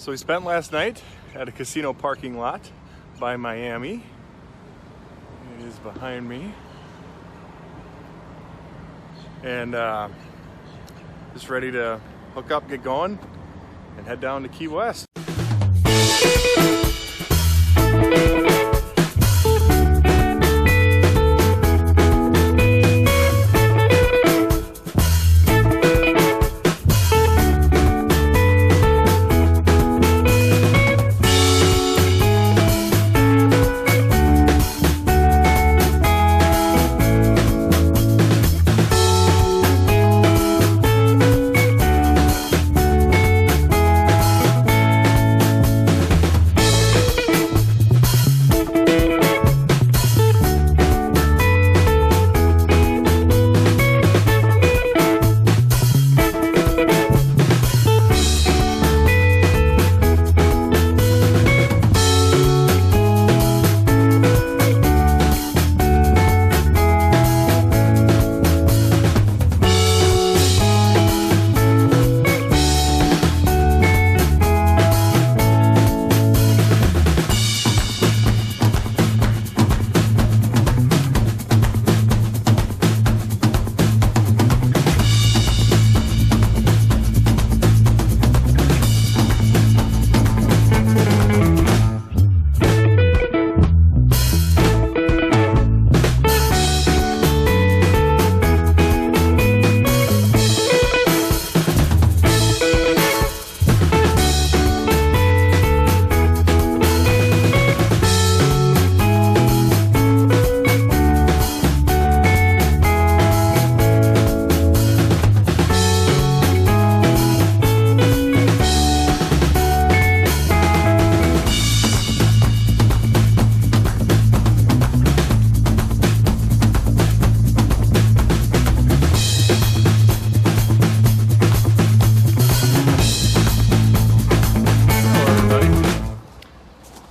So we spent last night at a casino parking lot by Miami. It is behind me. And just ready to hook up, get going, and head down to Key West.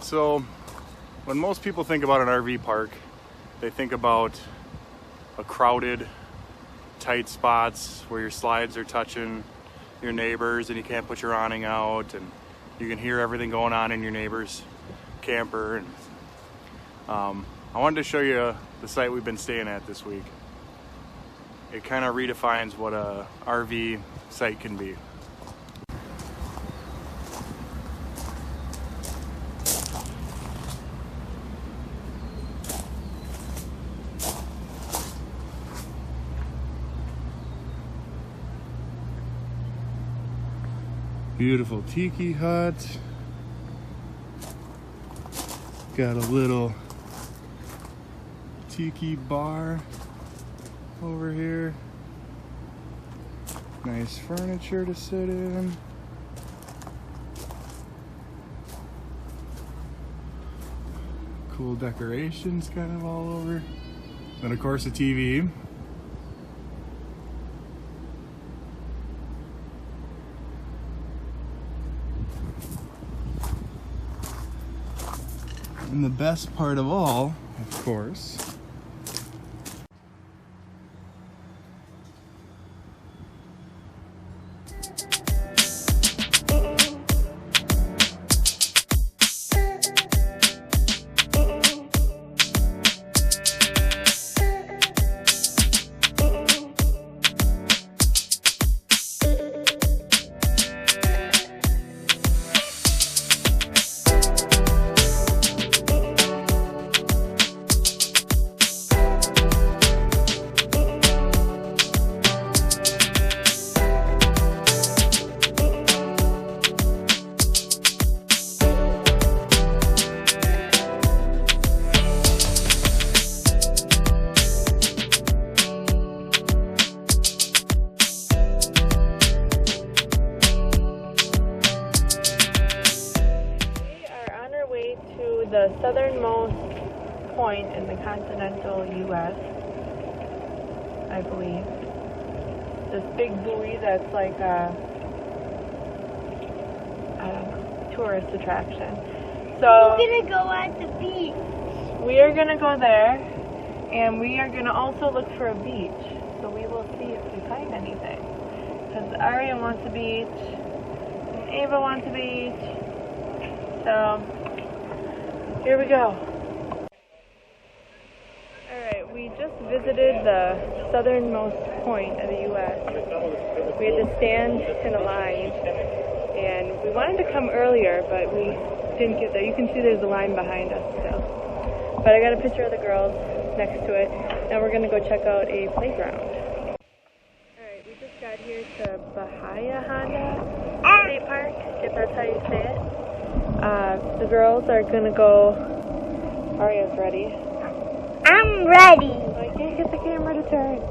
So when most people think about an RV park, they think about a crowded, tight spots where your slides are touching your neighbors and you can't put your awning out and you can hear everything going on in your neighbor's camper. And I wanted to show you the site we've been staying at this week. It kind of redefines what a RV site can be. Beautiful Tiki Hut. Got a little tiki bar over here. Nice furniture to sit in. Cool decorations kind of all over. And of course a TV. And the best part of all, of course, the southernmost point in the continental U.S., I believe. This big buoy that's like a, I don't know, tourist attraction. So we're gonna go at the beach. We are gonna go there, and we are gonna also look for a beach. So we will see if we find anything. Because Aria wants a beach, Ava wants a beach. So, here we go. Alright, we just visited the southernmost point of the U.S. We had to stand in a line, and we wanted to come earlier, but we didn't get there. You can see there's a line behind us still. But I got a picture of the girls next to it. Now we're going to go check out a playground. Alright, we just got here to Bahia Honda State Park, if that's how you say it. The girls are going to go... Aria's ready. I'm ready. I can't get the camera to turn.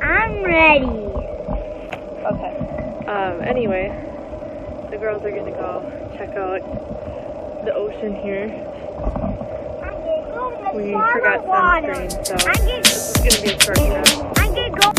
I'm ready. Okay. Anyway, the girls are going to go check out the ocean here. We forgot sunscreen, so this is going to be a short trip. I'm gonna go.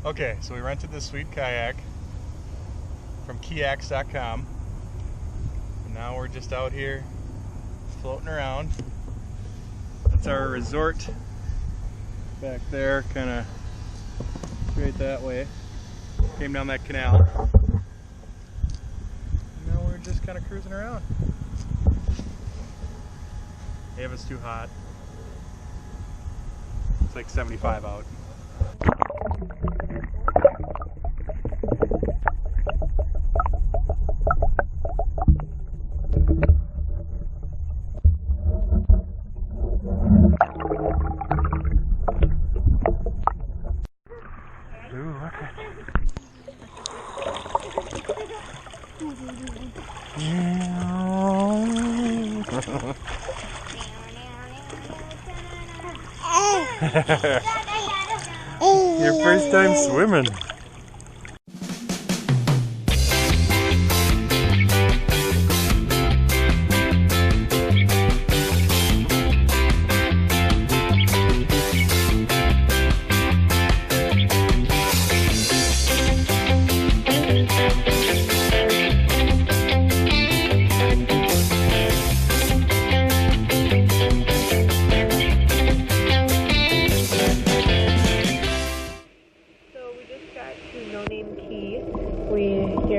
Okay, so we rented this sweet kayak from kayaks.com, and now we're just out here floating around. That's our resort back there, kind of right that way. Came down that canal. And now we're just kind of cruising around. Ava's too hot. It's like 75 out. Your first time swimming.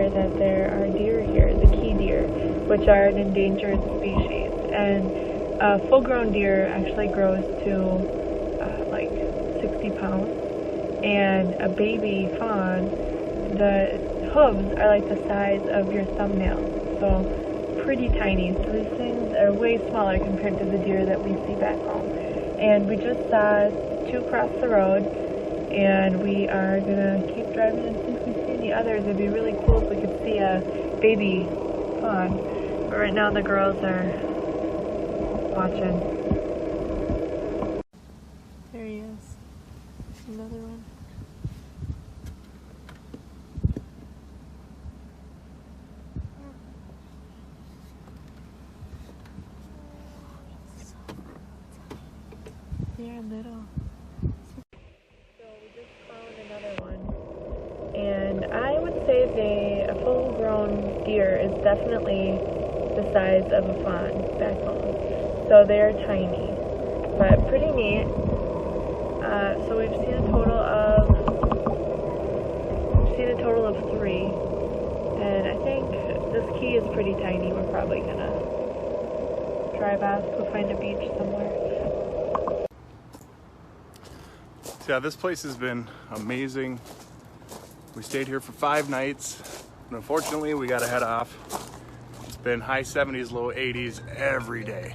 That there are deer here, the key deer, which are an endangered species, and a full-grown deer actually grows to like 60 pounds, and a baby fawn, the hooves are like the size of your thumbnail, so pretty tiny. So these things are way smaller compared to the deer that we see back home. And we just saw two across the road, and we are gonna keep driving and see if we see any others. It'd be really cool if we could see a baby fawn. But right now the girls are watching. There he is. Another one. They're little. And I would say a full-grown deer is definitely the size of a fawn back home. So they're tiny, but pretty neat. So we've seen a total of 3, and I think this key is pretty tiny. We're probably gonna drive off, go find a beach somewhere. So yeah, this place has been amazing. We stayed here for 5 nights, but unfortunately we gotta head off. It's been high 70s, low 80s every day.